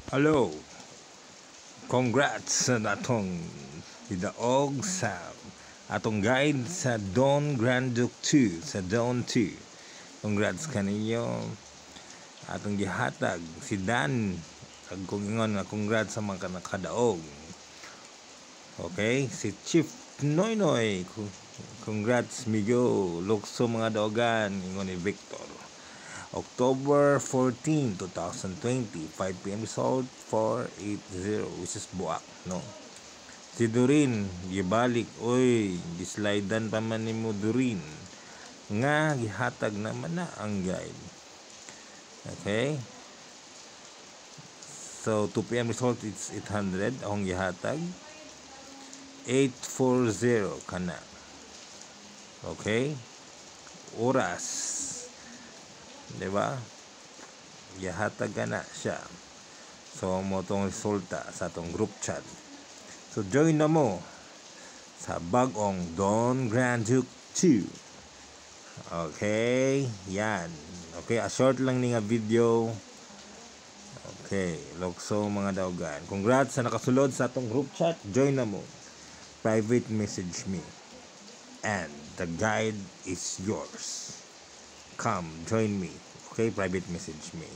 Hello, congrats sa natong hidaog sa atong guide sa Dawn Grand Duke 2 sa Dawn 2. Congrats kaninyo atong gihatag si Dan kag kung ingon nga congrats sa mga nakadaog. Okay, si Chief Noynoy, congrats migo lukso mga daogan ingon ni Victor. October 14, 2020, 5 p.m. result 480, which is buak, no? Si Durin, gibalik, oy, gislidean pa man ni mo Durin. Nga, gihatag naman na ang guide. Okay? So, 2 p.m. result, it's 800, akong gihatag. 840 ka na. Okay? Oras. Diba? Gihatag ka na siya. So, mo tong resulta sa atong group chat. So, join na mo sa bagong Dawn Grand Duke 2. Okay? Yan. Okay, a short lang ni nga video. Okay, lokso mga daogan. Congrats sa nakasulod sa atong group chat. Join na mo. Private message me. And the guide is yours. Come, join me. Okay, private message me.